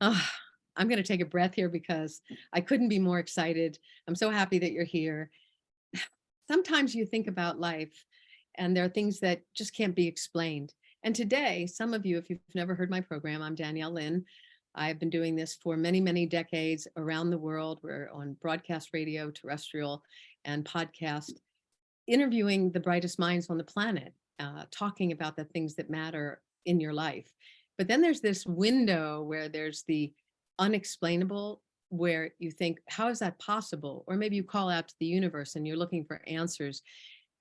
Ah, I'm going to take a breath here because I couldn't be more excited. I'm so happy that you're here. Sometimes you think about life and there are things that just can't be explained. And today, some of you, if you've never heard my program, I'm Danielle Lin. I've been doing this for many, many decades around the world. We're on broadcast radio, terrestrial, and podcast, interviewing the brightest minds on the planet, talking about the things that matter in your life. But then there's this window where there's the unexplainable, where you think, how is that possible? Or maybe you call out to the universe and you're looking for answers.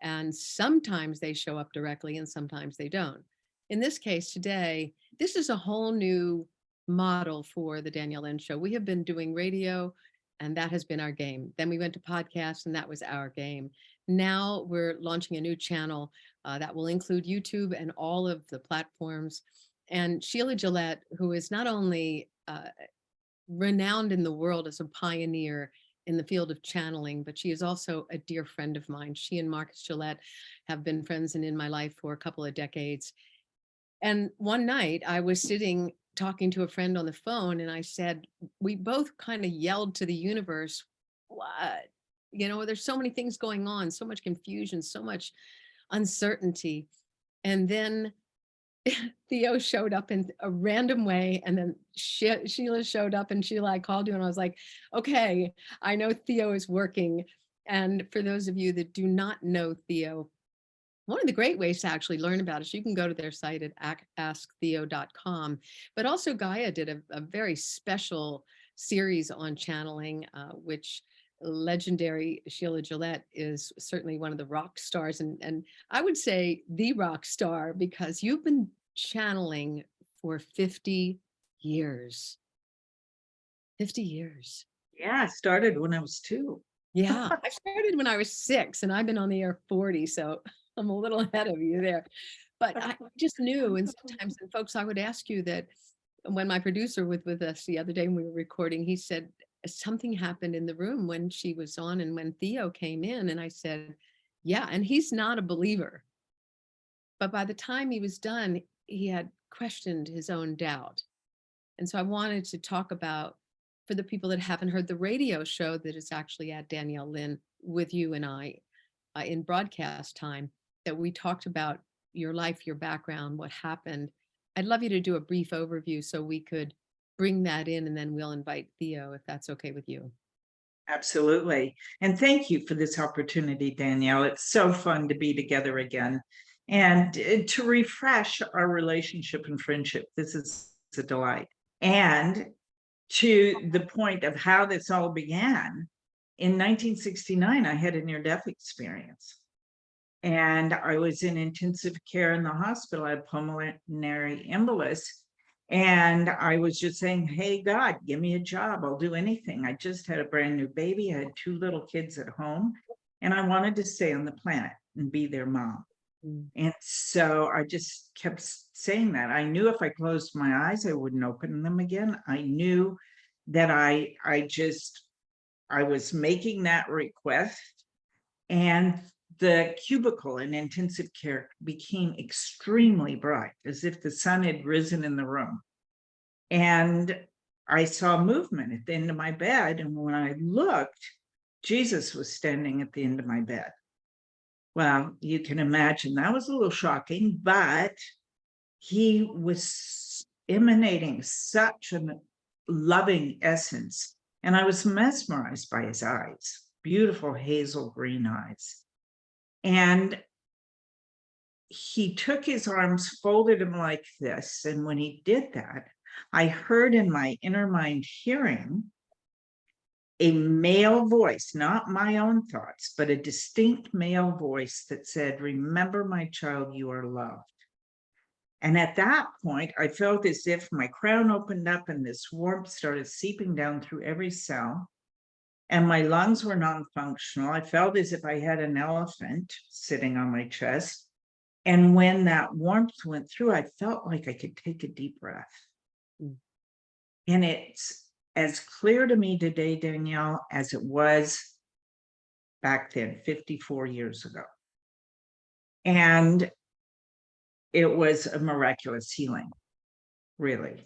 And sometimes they show up directly and sometimes they don't. In this case today, this is a whole new model for the Danielle Lin Show. We have been doing radio and that has been our game. Then we went to podcasts and that was our game. Now we're launching a new channel that will include YouTube and all of the platforms. And Sheila Gillette, who is not only renowned in the world as a pioneer in the field of channeling, but she is also a dear friend of mine. She and Marcus Gillette have been friends and in my life for a couple of decades. And one night I was sitting talking to a friend on the phone and I said, we both kind of yelled to the universe, what? You know, there's so many things going on, so much confusion, so much uncertainty. And then THEO showed up in a random way. And then Sheila showed up and Sheila, I called you and I was like, okay, I know THEO is working. And for those of you that do not know THEO, one of the great ways to actually learn about it is you can go to their site at asktheo.com. But also Gaia did a very special series on channeling, which legendary Sheila Gillette is certainly one of the rock stars. And I would say the rock star because you've been channeling for 50 years. 50 years. Yeah, I started when I was 2. Yeah, I started when I was 6 and I've been on the air 40. So I'm a little ahead of you there. But I just knew, and sometimes, and folks, I would ask you that when my producer was with us the other day when we were recording, he said something happened in the room when she was on and when THEO came in. And I said, yeah, and he's not a believer. But by the time he was done, he had questioned his own doubt. And so I wanted to talk about, for the people that haven't heard the radio show that is actually at Danielle Lin with you and I in broadcast time, that we talked about your life, your background, what happened. I'd love you to do a brief overview so we could bring that in and then we'll invite THEO if that's okay with you. Absolutely. And thank you for this opportunity, Danielle. It's so fun to be together again and to refresh our relationship and friendship. This is a delight. And to the point of how this all began, in 1969, I had a near-death experience. And I was in intensive care in the hospital. I had pulmonary embolus. And I was just saying, hey, God, give me a job. I'll do anything. I just had a brand new baby. I had 2 little kids at home. And I wanted to stay on the planet and be their mom. And so I just kept saying that. I knew if I closed my eyes, I wouldn't open them again. I knew that I was making that request. And the cubicle in intensive care became extremely bright, as if the sun had risen in the room. And I saw movement at the end of my bed. And when I looked, Jesus was standing at the end of my bed. Well, you can imagine that was a little shocking, but he was emanating such a loving essence. And I was mesmerized by his eyes, beautiful hazel green eyes. And he took his arms, folded them like this. And when he did that, I heard in my inner mind hearing a male voice, not my own thoughts, but a distinct male voice that said, remember, my child, you are loved. And at that point, I felt as if my crown opened up and this warmth started seeping down through every cell. And my lungs were non-functional. I felt as if I had an elephant sitting on my chest. And when that warmth went through, I felt like I could take a deep breath. And it's as clear to me today, Danielle, as it was back then, 54 years ago. And it was a miraculous healing, really.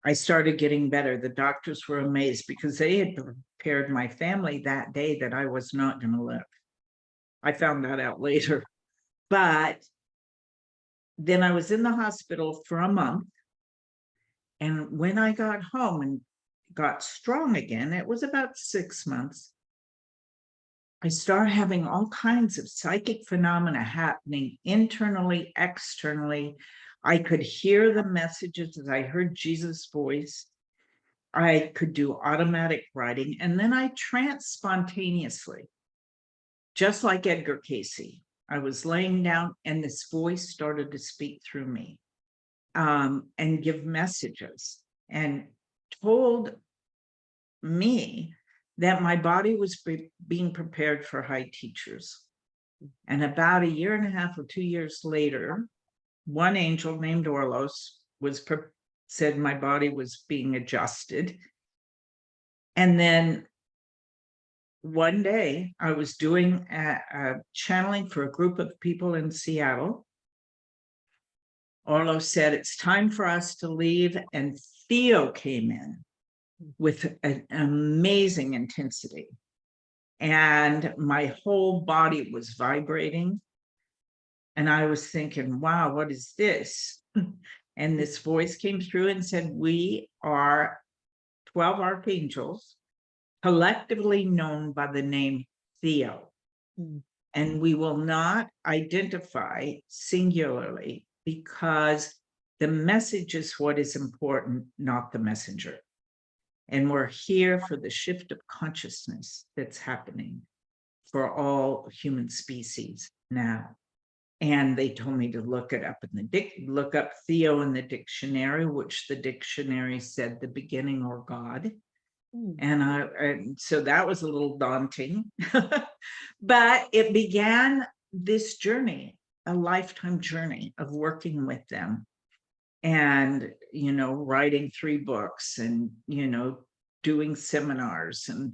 I started getting better. The doctors were amazed because they had prepared my family that day that I was not going to live. I found that out later. But then I was in the hospital for a month. And when I got home and got strong again, it was about 6 months. I started having all kinds of psychic phenomena happening internally, externally. I could hear the messages as I heard Jesus' voice. I could do automatic writing, and then I tranced spontaneously, just like Edgar Cayce. I was laying down and this voice started to speak through me and give messages and told me that my body was being prepared for high teachers. And about 1.5 or 2 years later, one angel named Orlos said my body was being adjusted. And then one day I was doing a channeling for a group of people in Seattle. Orlos said, it's time for us to leave. And THEO came in with an amazing intensity. And my whole body was vibrating. And I was thinking, wow, what is this? And this voice came through and said, we are 12 archangels, collectively known by the name THEO. And we will not identify singularly because the message is what is important, not the messenger. And we're here for the shift of consciousness that's happening for all human species now. And they told me to look it up in the look up THEO in the dictionary, which the dictionary said the beginning or God. And so that was a little daunting, but it began this journey, a lifetime journey of working with them and, writing 3 books and, doing seminars and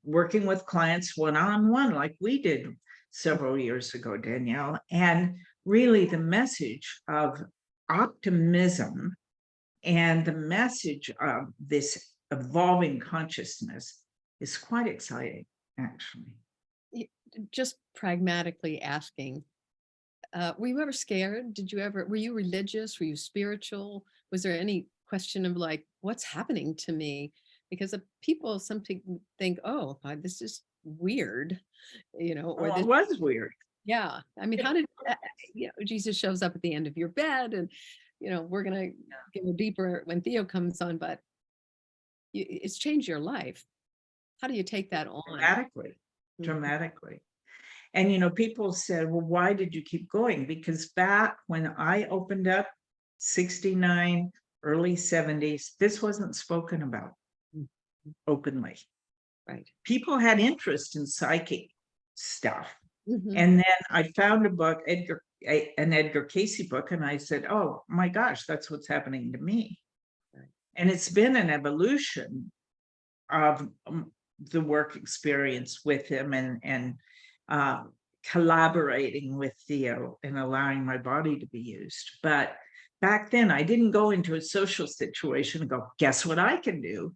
working with clients one-on-one like we did several years ago, Danielle. And really the message of optimism and the message of this evolving consciousness is quite exciting, actually. Just pragmatically asking, were you ever scared? Were you religious? Were you spiritual? Was there any question of like, what's happening to me? Because people, some people think, oh, this is weird, or this it was weird. Yeah. I mean, how did, Jesus shows up at the end of your bed and, we're going to go deeper when THEO comes on, but it's changed your life. How do you take that on? Dramatically. And, people said, well, why did you keep going? Because back when I opened up, 69, early 70s, this wasn't spoken about openly. Right. People had interest in psychic stuff. And then I found a book, an Edgar Cayce book, and I said, oh my gosh, that's what's happening to me. Right. And it's been an evolution of the work experience with him and collaborating with THEO and allowing my body to be used. But back then, I didn't go into a social situation and go, guess what I can do?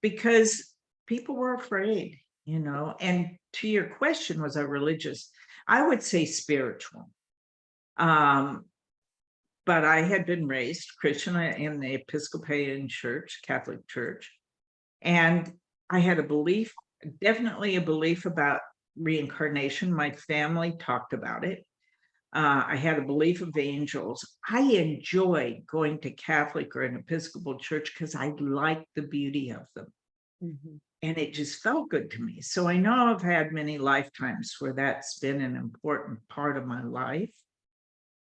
Because people were afraid, and to your question, was I religious? I would say spiritual. But I had been raised Christian in the Episcopalian Church, Catholic Church. And I had a belief, definitely a belief about reincarnation. My family talked about it. I had a belief of angels. I enjoyed going to Catholic or an Episcopal church because I liked the beauty of them. And it just felt good to me. So I know I've had many lifetimes where that's been an important part of my life.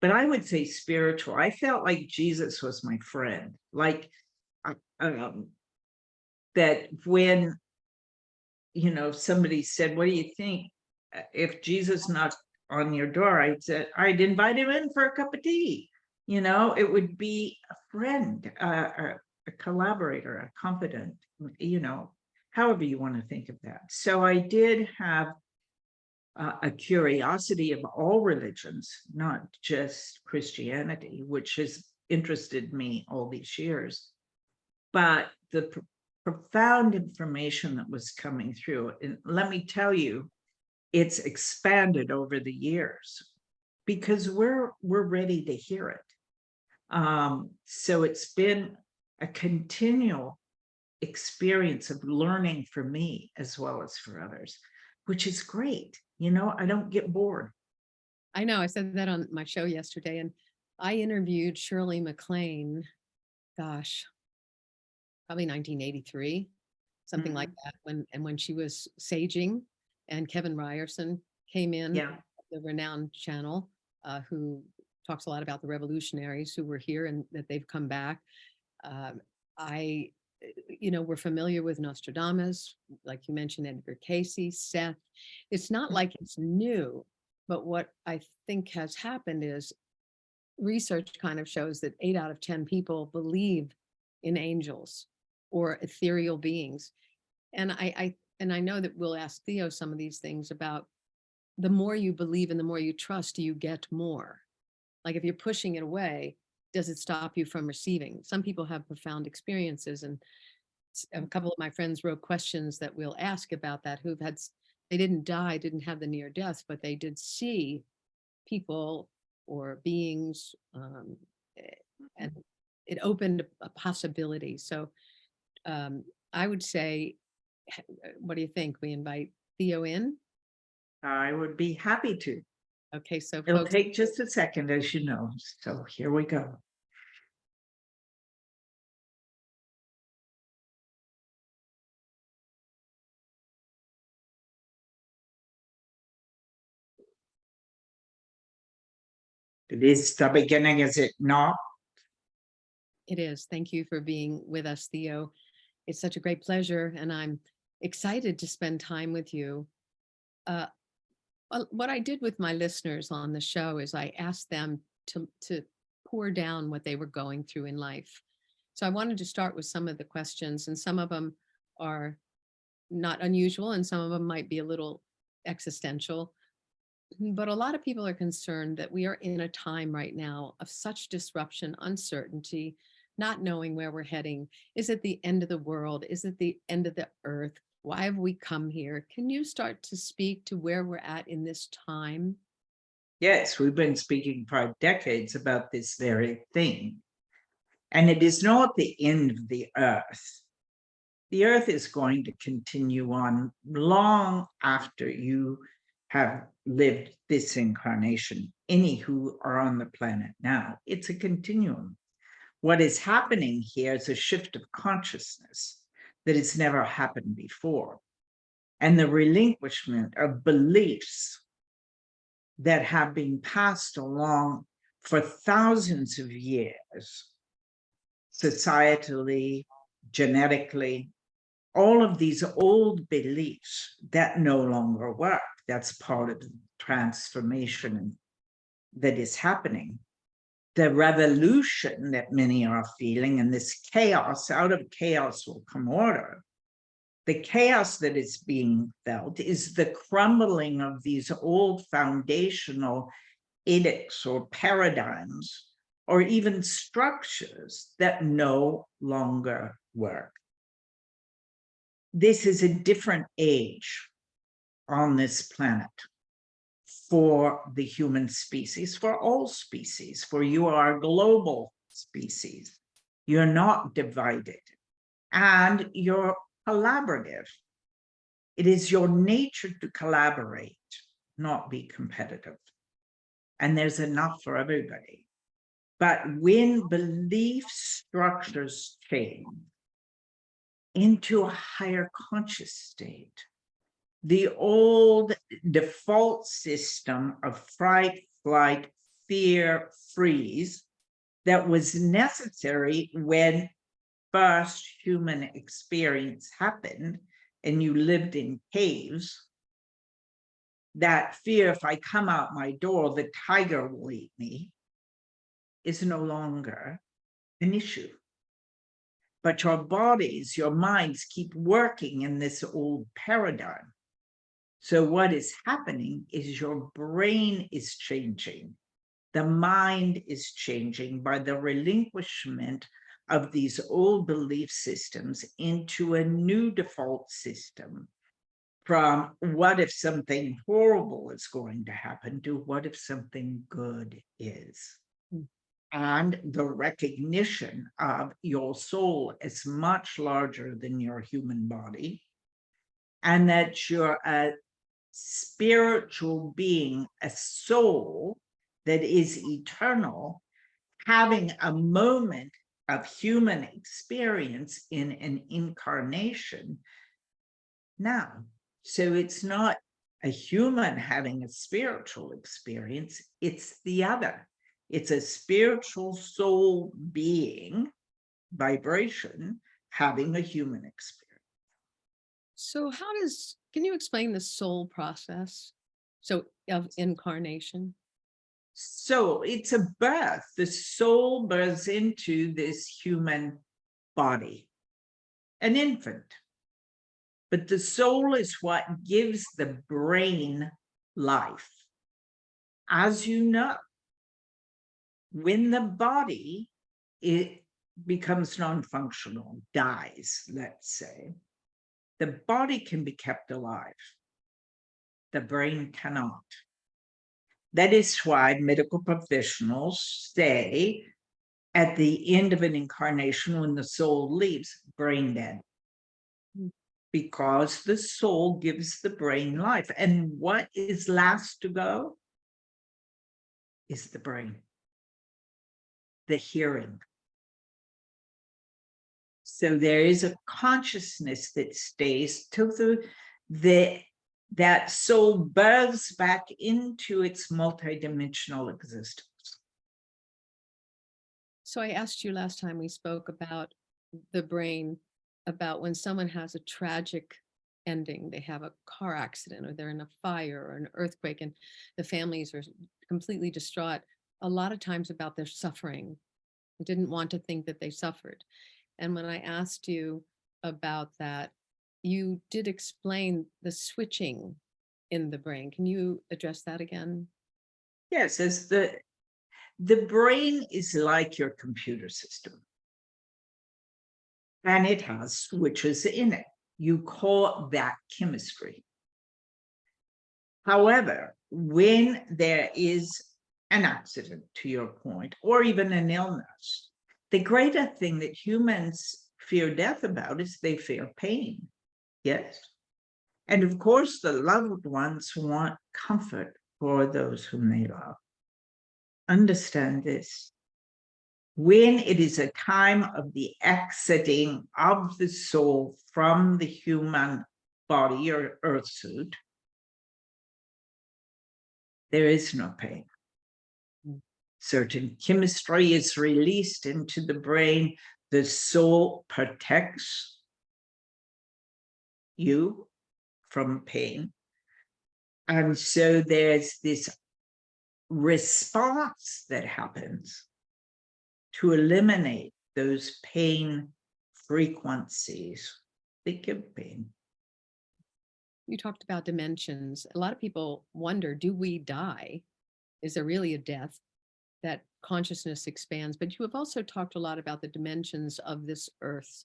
But I would say spiritual. I felt like Jesus was my friend. Like that when, somebody said, what do you think? If Jesus knocked on your door, I'd invite him in for a cup of tea. It would be a friend, a collaborator, a confidant, however you want to think of that. So I did have a curiosity of all religions, not just Christianity, which is interested me all these years. But the profound information that was coming through, and let me tell you, it's expanded over the years because we're ready to hear it. So it's been a continual experience of learning for me as well as for others, which is great. I don't get bored. I know I said that on my show yesterday, and I interviewed Shirley MacLaine, gosh, probably 1983, something like that, when she was saging, and Kevin Ryerson came in, Yeah. the renowned channel, who talks a lot about the revolutionaries who were here and that they've come back. We're familiar with Nostradamus, like you mentioned, Edgar Cayce, Seth. It's not like it's new, but what I think has happened is research kind of shows that 8 out of 10 people believe in angels or ethereal beings. And I know that we'll ask Theo some of these things about the more you believe and the more you trust, you get more. Like if you're pushing it away, does it stop you from receiving? Some people have profound experiences, and a couple of my friends wrote questions that we'll ask about that, they didn't die, didn't have the near death, but they did see people or beings, and it opened a possibility. So I would say, what do you think? We invite Theo in? I would be happy to. Okay, so It'll folks, take just a second, as you know. So here we go. It is the beginning, is it not? it is. Thank you for being with us, Theo. It's such a great pleasure, and I'm excited to spend time with you. What I did with my listeners on the show is I asked them to pour down what they were going through in life. So I wanted to start with some of the questions, and some of them are not unusual, and some of them might be a little existential. But a lot of people are concerned that we are in a time right now of such disruption, uncertainty, not knowing where we're heading. Is it the end of the world? Is it the end of the earth? Why have we come here? Can you start to speak to where we're at in this time? Yes, we've been speaking for decades about this very thing. And it is not the end of the earth. The earth is going to continue on long after you have lived this incarnation. Any who are on the planet now, it's a continuum. What is happening here is a shift of consciousness that has never happened before, and the relinquishment of beliefs that have been passed along for thousands of years, societally, genetically, all of these old beliefs that no longer work. That's part of the transformation that is happening. The revolution that many are feeling, and this chaos, out of chaos will come order. The chaos that is being felt is the crumbling of these old foundational edicts or paradigms, or even structures that no longer work. This is a different age on this planet for the human species, for all species, for you are a global species. You're not divided, and you're collaborative. It is your nature to collaborate, not be competitive. And there's enough for everybody. But when belief structures change into a higher conscious state, the old default system of fright, flight, fear, freeze that was necessary when first human experience happened and you lived in caves, that fear, if I come out my door, the tiger will eat me, is no longer an issue. But your bodies, your minds keep working in this old paradigm. So what is happening is your brain is changing. The mind is changing by the relinquishment of these old belief systems into a new default system, from what if something horrible is going to happen to what if something good is. Mm. And the recognition of your soul is much larger than your human body, and that you're a spiritual being, a soul that is eternal, having a moment of human experience in an incarnation now. So it's not a human having a spiritual experience, it's the other. It's a spiritual soul being, vibration, having a human experience. So can you explain the soul process? So of incarnation? So it's a birth. The soul births into this human body, an infant. But the soul is what gives the brain life. As you know, when the body it becomes non-functional, dies, let's say, the body can be kept alive. The brain cannot. That is why medical professionals say at the end of an incarnation, when the soul leaves, brain dead. Because the soul gives the brain life. And what is last to go is the brain, the hearing. So there is a consciousness that stays till that soul births back into its multidimensional existence. So I asked you last time we spoke about the brain, about when someone has a tragic ending, they have a car accident or they're in a fire or an earthquake and the families are completely distraught, a lot of times about their suffering. I didn't want to think that they suffered. And when I asked you about that, you did explain the switching in the brain. Can you address that again? Yes, as the brain is like your computer system. And it has switches in it. You call that chemistry. However, when there is an accident, to your point, or even an illness, the greater thing that humans fear death about is they fear pain. Yes. And of course, the loved ones want comfort for those whom they love. Understand this. When it is a time of the exiting of the soul from the human body or earth suit, there is no pain. Certain chemistry is released into the brain. The soul protects you from pain. And so there's this response that happens to eliminate those pain frequencies that give pain. You talked about dimensions. A lot of people wonder, do we die? Is there really a death? That consciousness expands, but you have also talked a lot about the dimensions of this earth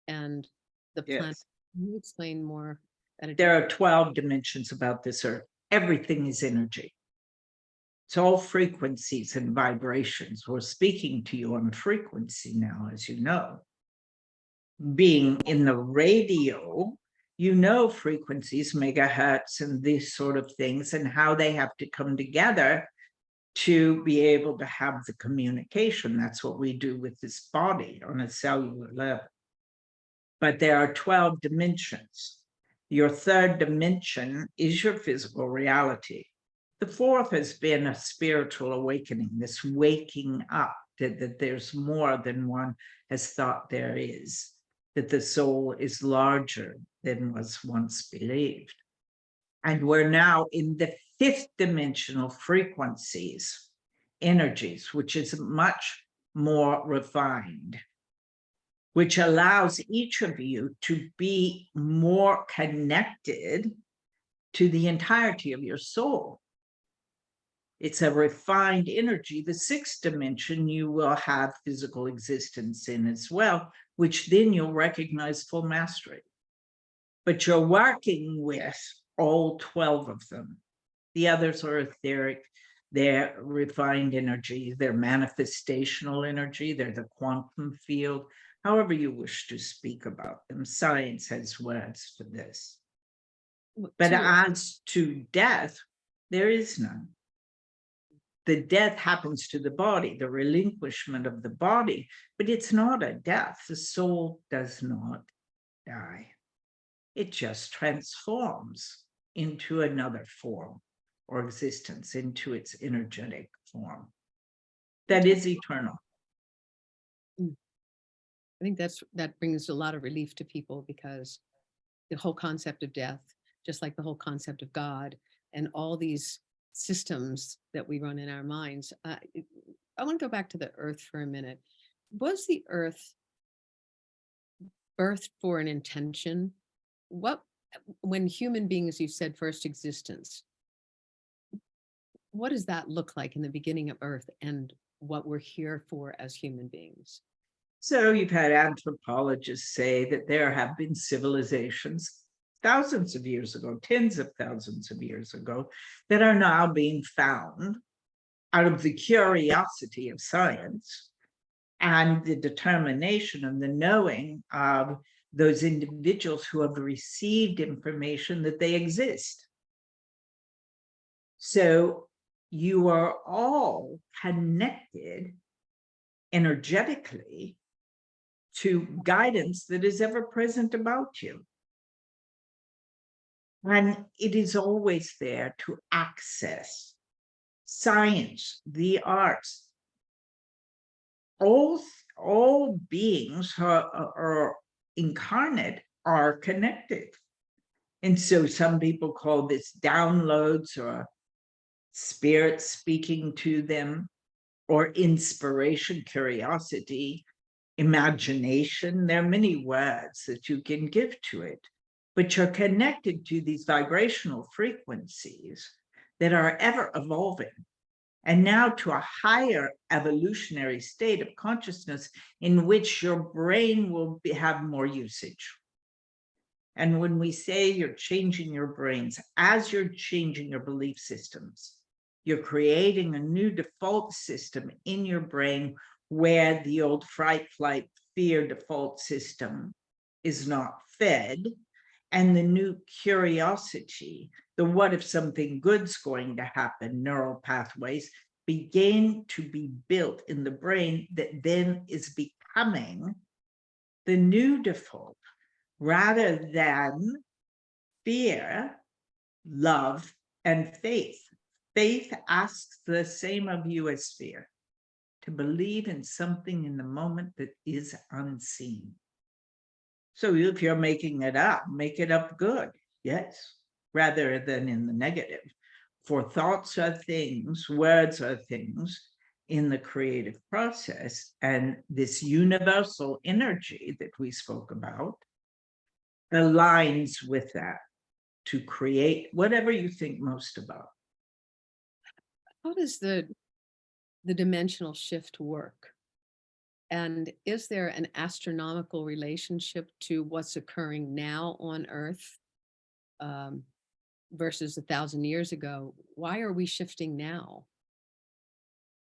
and the planet. Yes. Can you explain more? There are 12 dimensions about this earth. Everything is energy. It's all frequencies and vibrations. We're speaking to you on frequency now, as you know. Being in the radio, you know frequencies, megahertz, and these sort of things, and how they have to come together to be able to have the communication. That's what we do with this body on a cellular level. But there are 12 dimensions. Your third dimension is your physical reality. The fourth has been a spiritual awakening, this waking up that there's more than one has thought there is, that the soul is larger than was once believed. And we're now in the fifth dimensional frequencies, energies, which is much more refined, which allows each of you to be more connected to the entirety of your soul. It's a refined energy. The sixth dimension you will have physical existence in as well, which then you'll recognize full mastery. But you're working with all 12 of them. The others are etheric, they're refined energy, they're manifestational energy, they're the quantum field, however you wish to speak about them. Science has words for this. But as to death, there is none. The death happens to the body, the relinquishment of the body, but it's not a death. The soul does not die. It just transforms into another form or existence, into its energetic form that is eternal. I think that brings a lot of relief to people, because the whole concept of death, just like the whole concept of God and all these systems that we run in our minds. I want to go back to the earth for a minute. Was the earth birthed for an intention? When human beings, you said first existence, what does that look like in the beginning of earth and what we're here for as human beings? So you've had anthropologists say that there have been civilizations thousands of years ago, tens of thousands of years ago, that are now being found out of the curiosity of science and the determination and the knowing of those individuals who have received information that they exist. So you are all connected energetically to guidance that is ever present about you. And it is always there to access science, the arts. All beings who are incarnate are connected. And so some people call this downloads or spirits speaking to them, or inspiration, curiosity, imagination. There are many words that you can give to it, but you're connected to these vibrational frequencies that are ever evolving. And now to a higher evolutionary state of consciousness in which your brain will have more usage. And when we say you're changing your brains, as you're changing your belief systems, you're creating a new default system in your brain where the old fright, flight, fear default system is not fed, and the new curiosity, the what if something good's going to happen, neural pathways begin to be built in the brain that then is becoming the new default, rather than fear, love, and faith. Faith asks the same of you as fear, to believe in something in the moment that is unseen. So if you're making it up, make it up good, yes, rather than in the negative. For thoughts are things, words are things in the creative process, and this universal energy that we spoke about aligns with that to create whatever you think most about. How does the dimensional shift work? And is there an astronomical relationship to what's occurring now on Earth versus 1,000 years ago? Why are we shifting now?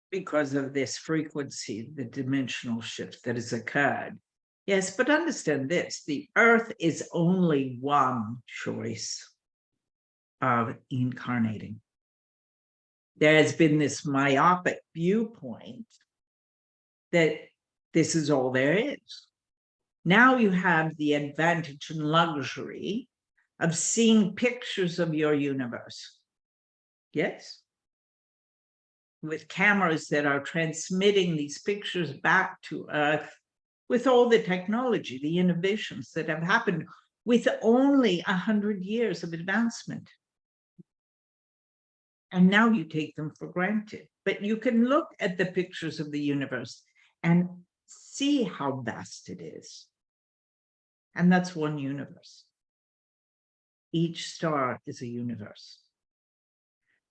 Because of this frequency, the dimensional shift that has occurred. Yes, but understand this, the Earth is only one choice of incarnating. There has been this myopic viewpoint that this is all there is. Now you have the advantage and luxury of seeing pictures of your universe. Yes? With cameras that are transmitting these pictures back to Earth, with all the technology, the innovations that have happened with only 100 years of advancement. And now you take them for granted. But you can look at the pictures of the universe and see how vast it is. And that's one universe. Each star is a universe.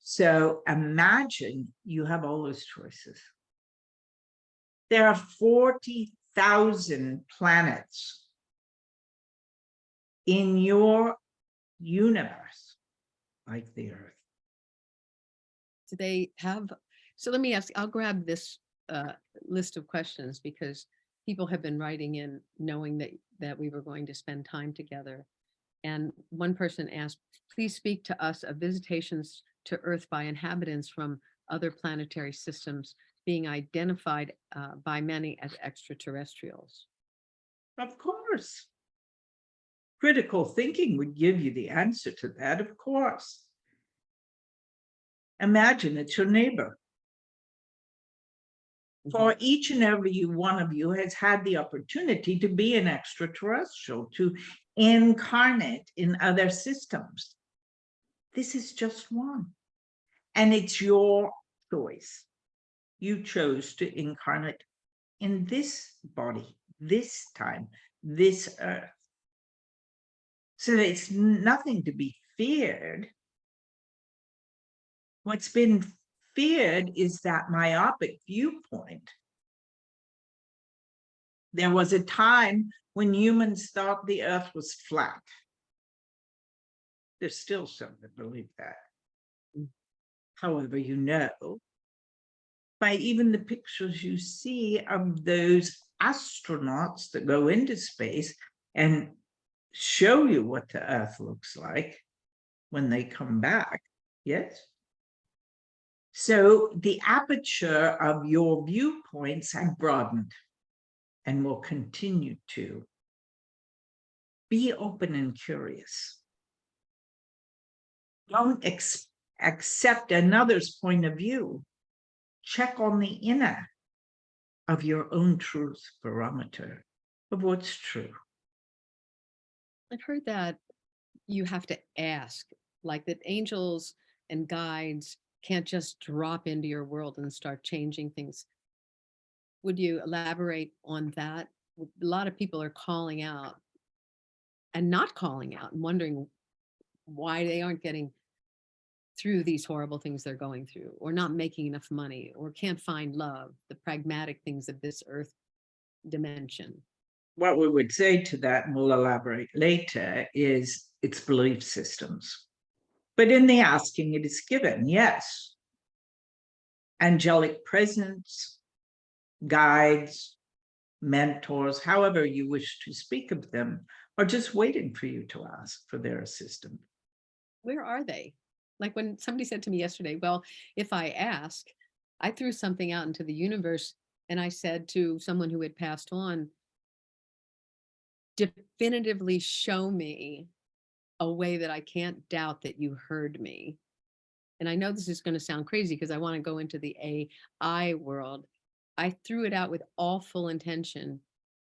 So imagine you have all those choices. There are 40,000 planets in your universe, like the Earth. Do they have, so let me ask, I'll grab this list of questions because people have been writing in knowing that we were going to spend time together. And one person asked, please speak to us of visitations to Earth by inhabitants from other planetary systems being identified by many as extraterrestrials. Of course. Critical thinking would give you the answer to that, of course. Imagine it's your neighbor. For each and every one of you has had the opportunity to be an extraterrestrial, to incarnate in other systems. This is just one. And it's your choice. You chose to incarnate in this body, this time, this Earth. So it's nothing to be feared. What's been feared is that myopic viewpoint. There was a time when humans thought the Earth was flat. There's still some that believe that. However, you know, by even the pictures you see of those astronauts that go into space and show you what the Earth looks like when they come back, yes? So the aperture of your viewpoints have broadened and will continue to. Be open and curious. Don't accept another's point of view. Check on the inner of your own truth barometer of what's true. I've heard that you have to ask, like that angels and guides can't just drop into your world and start changing things. Would you elaborate on that? A lot of people are calling out and not calling out and wondering why they aren't getting through these horrible things they're going through, or not making enough money, or can't find love, the pragmatic things of this earth dimension. What we would say to that, and we'll elaborate later, is it's belief systems. But in the asking, it is given, yes. Angelic presence, guides, mentors, however you wish to speak of them, are just waiting for you to ask for their assistance. Where are they? Like when somebody said to me yesterday, well, if I ask, I threw something out into the universe and I said to someone who had passed on, definitively show me a way that I can't doubt that you heard me. And I know this is going to sound crazy because I want to go into the AI world. I threw it out with all full intention.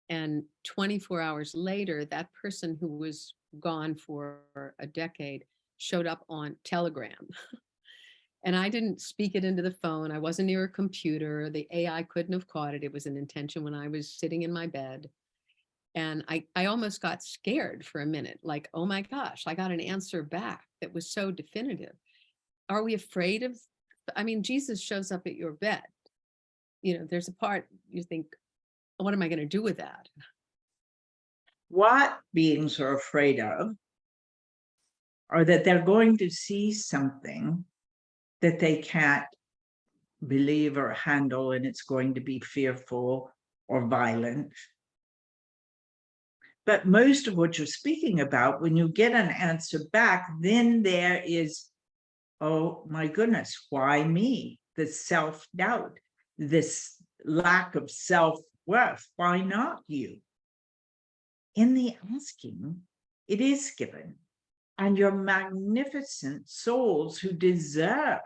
And 24 hours later, that person who was gone for a decade showed up on Telegram. And I didn't speak it into the phone. I wasn't near a computer. The AI couldn't have caught it. It was an intention when I was sitting in my bed. And I almost got scared for a minute, like, oh my gosh, I got an answer back that was so definitive. Are we afraid of, I mean, Jesus shows up at your bed. You know, there's a part you think, what am I going to do with that? What beings are afraid of are that they're going to see something that they can't believe or handle, and it's going to be fearful or violent. But most of what you're speaking about, when you get an answer back, then there is, oh my goodness, why me? The self-doubt, this lack of self-worth. Why not you? In the asking, it is given. And you're magnificent souls who deserve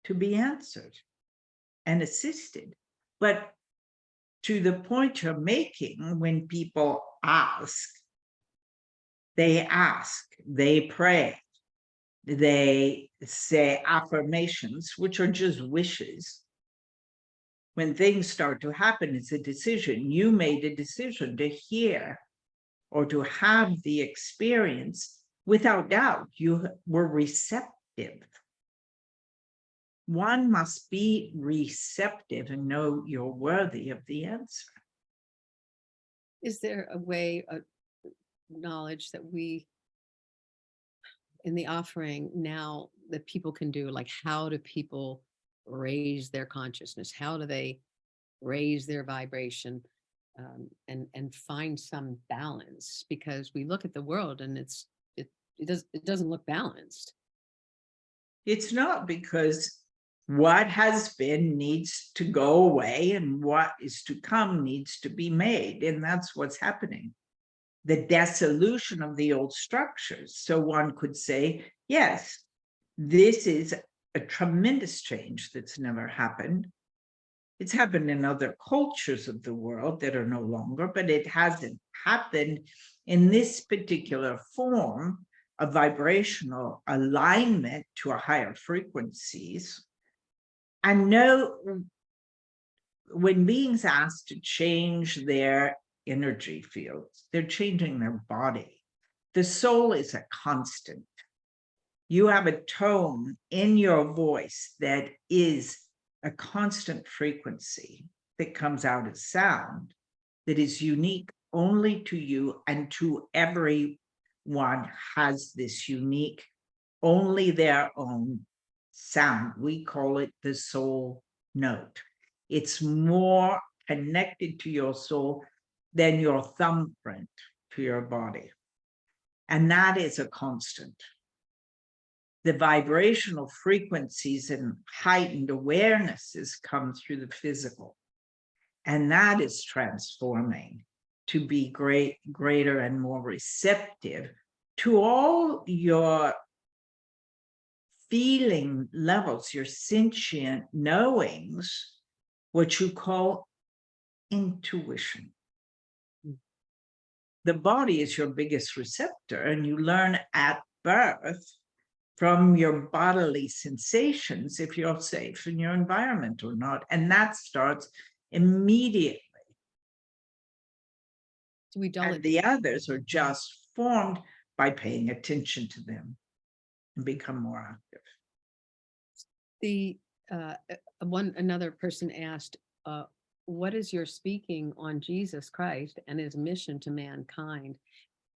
to be answered and assisted. But to the point you're making, when people ask, they pray, they say affirmations, which are just wishes. When things start to happen, it's a decision. You made a decision to hear or to have the experience. Without doubt, you were receptive one must be receptive and know you're worthy of the answer. Is there a way of knowledge that we, in the offering now, that people can do? Like, how do people raise their consciousness? How do they raise their vibration, and find some balance? Because we look at the world and it doesn't look balanced. It's not, because what has been needs to go away and what is to come needs to be made. And that's what's happening. The dissolution of the old structures. So one could say, yes, this is a tremendous change that's never happened. It's happened in other cultures of the world that are no longer, but it hasn't happened in this particular form of vibrational alignment to a higher frequencies. And no, when beings asked to change their energy fields, they're changing their body. The soul is a constant. You have a tone in your voice that is a constant frequency that comes out as sound, that is unique only to you and to everyone. Has this unique, only their own sound. We call it the soul note. It's more connected to your soul than your thumbprint to your body. And that is a constant. The vibrational frequencies and heightened awarenesses come through the physical. And that is transforming to be greater and more receptive to all your feeling levels, your sentient knowings, what you call intuition. The body is your biggest receptor, and you learn at birth from your bodily sensations if you're safe in your environment or not. And that starts immediately. We don't. And the others are just formed by paying attention to them and become more active. The another person asked, what is your speaking on Jesus Christ and his mission to mankind,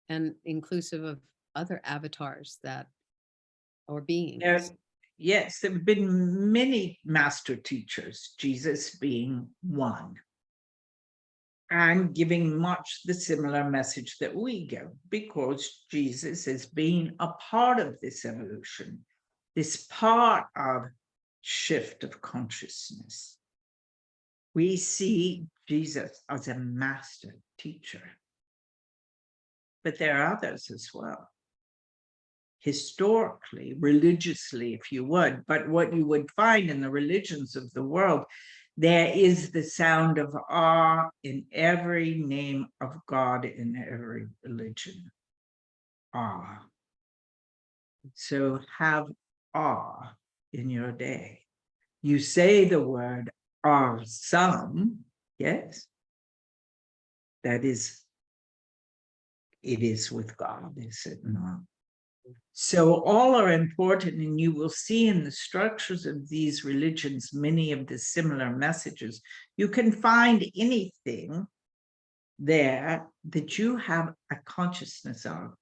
and inclusive of other avatars that or beings? Yes, there have been many master teachers, Jesus being one, and giving much the similar message that we give, because Jesus has been a part of this evolution, this part of shift of consciousness. We see Jesus as a master teacher, but there are others as well. Historically, religiously, if you would, but what you would find in the religions of the world, there is the sound of awe in every name of God in every religion. Awe. So have awe in your day. You say the word awesome, yes, that is, it is with God, is it not? So all are important, and you will see in the structures of these religions many of the similar messages. You can find anything there that you have a consciousness of.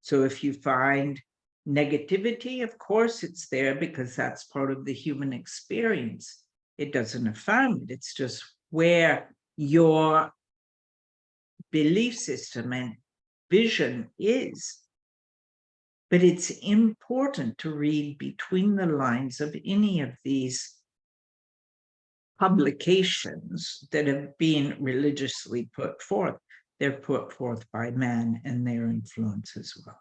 So if you find negativity, of course it's there, because that's part of the human experience. It doesn't affirm it, it's just where your belief system and vision is. But it's important to read between the lines of any of these publications that have been religiously put forth. They're put forth by man and their influence as well.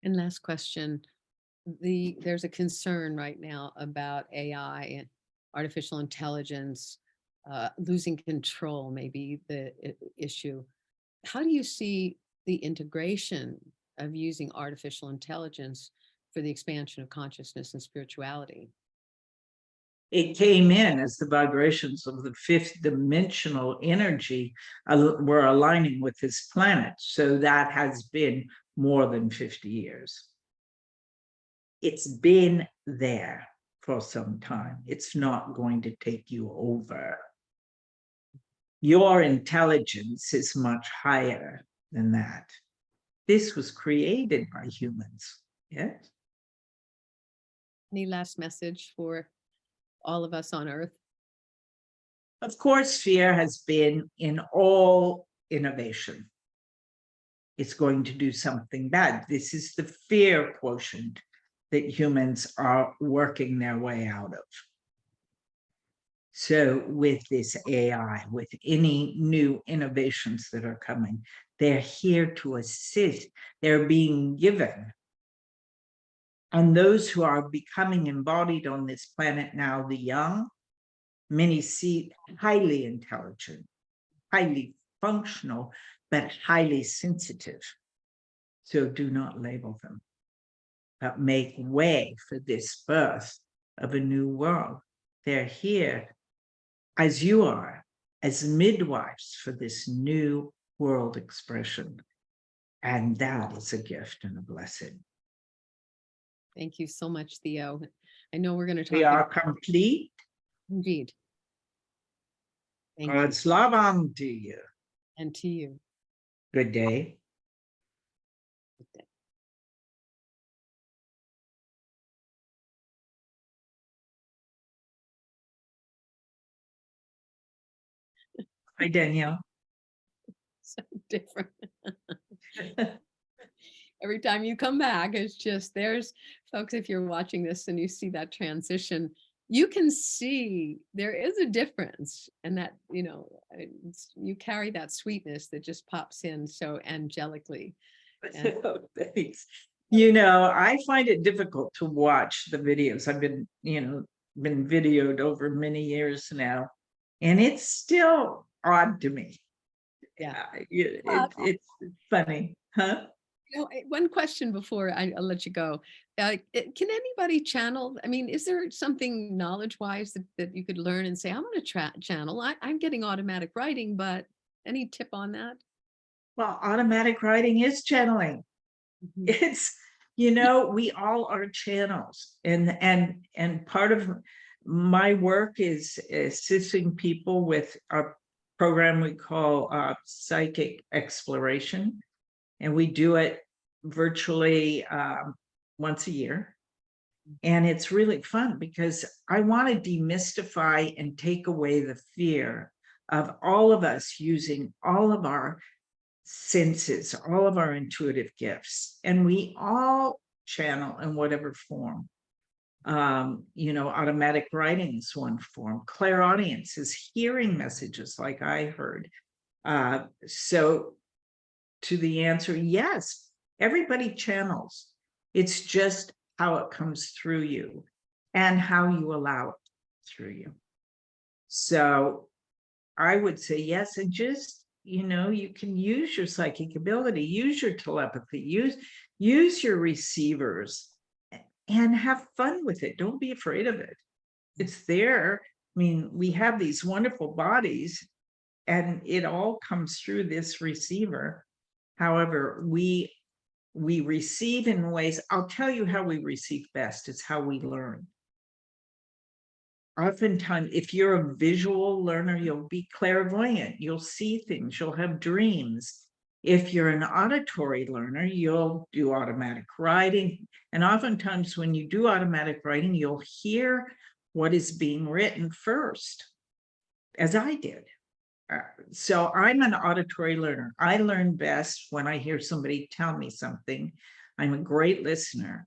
And last question, there's a concern right now about AI and artificial intelligence losing control, maybe the issue. How do you see the integration of using artificial intelligence for the expansion of consciousness and spirituality? It came in as the vibrations of the fifth dimensional energy were aligning with this planet. So that has been more than 50 years. It's been there. for some time. It's not going to take you over. Your intelligence is much higher than that. This was created by humans. Yes. Any last message for all of us on Earth? Of course, fear has been in all innovation. It's going to do something bad. This is the fear quotient that humans are working their way out of. So with this AI, with any new innovations that are coming, they're here to assist. They're being given. And those who are becoming embodied on this planet now, the young, many see highly intelligent, highly functional, but highly sensitive. So do not label them, but make way for this birth of a new world. They're here, as you are, as midwives for this new world expression. And that is a gift and a blessing. Thank you so much, Theo. I know we're going to talk. We are complete. Indeed. Thank you. God's love unto you. And to you. Good day. Good day. Hi, Danielle. So different. Every time you come back, it's just, there's folks, if you're watching this and you see that transition, you can see there is a difference, and that, you know, you carry that sweetness that just pops in so angelically. And Thanks. You know, I find it difficult to watch the videos. I've been, been videoed over many years now, and it's still odd to me. Yeah. It's funny, huh? You know, one question before I'll let you go. Can anybody channel? I mean, is there something knowledge-wise that you could learn and say, I'm going to channel? I'm getting automatic writing, but any tip on that? Well, automatic writing is channeling. Mhm. It's, we all are channels, and part of my work is assisting people with our program we call psychic exploration, and we do it virtually once a year. And it's really fun because I want to demystify and take away the fear of all of us using all of our senses, all of our intuitive gifts, and we all channel in whatever form. Automatic writing is one form. Clairaudience is hearing messages like I heard. So to the answer, yes, everybody channels. It's just how it comes through you and how you allow it through you. So I would say yes, and just, you can use your psychic ability, use your telepathy, use your receivers, and have fun with it. Don't be afraid of it. It's there. I mean, we have these wonderful bodies, and it all comes through this receiver. However, we receive in ways. I'll tell you how we receive best. It's how we learn. Oftentimes, if you're a visual learner, you'll be clairvoyant. You'll see things. You'll have dreams. If you're an auditory learner, you'll do automatic writing. And oftentimes when you do automatic writing, you'll hear what is being written first, as I did. So I'm an auditory learner. I learn best when I hear somebody tell me something. I'm a great listener.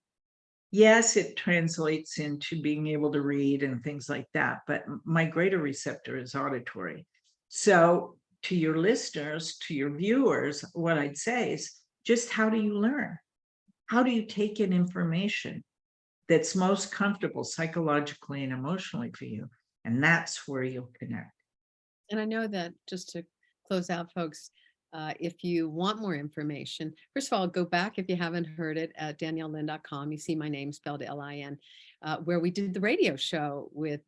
Yes, it translates into being able to read and things like that, but my greater receptor is auditory. So to your listeners, to your viewers, what I'd say is just, how do you learn? How do you take in information that's most comfortable psychologically and emotionally for you? And that's where you'll connect. And I know that, just to close out, folks, if you want more information, first of all, go back if you haven't heard it at daniellelin.com. You see my name spelled L-I-N, where we did the radio show with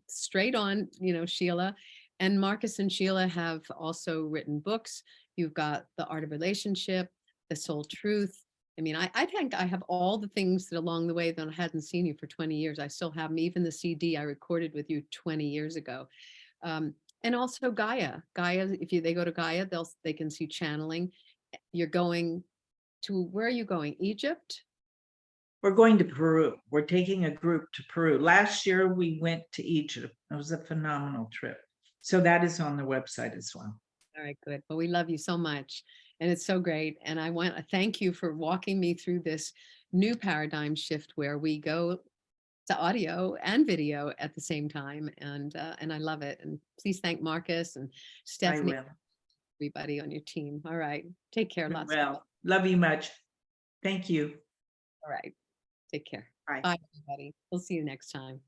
straight on, Sheila. And Marcus and Sheila have also written books. You've got The Art of Relationship, The Soul Truth, I mean, I think I have all the things that along the way that I hadn't seen you for 20 years. I still have them, even the CD I recorded with you 20 years ago. And also Gaia. Gaia, if they go to Gaia, they can see channeling. You're going to, where are you going? Egypt? We're going to Peru. We're taking a group to Peru. Last year we went to Egypt. It was a phenomenal trip. So that is on the website as well. All right, good. Well, we love you so much. And it's so great. And I want to thank you for walking me through this new paradigm shift where we go to audio and video at the same time. And I love it. And please thank Marcus and Stephanie, I will. everybody on your team. All right. Take care. Lots of love. Well, love you much. Thank you. All right. Take care. Bye. Bye, everybody. We'll see you next time.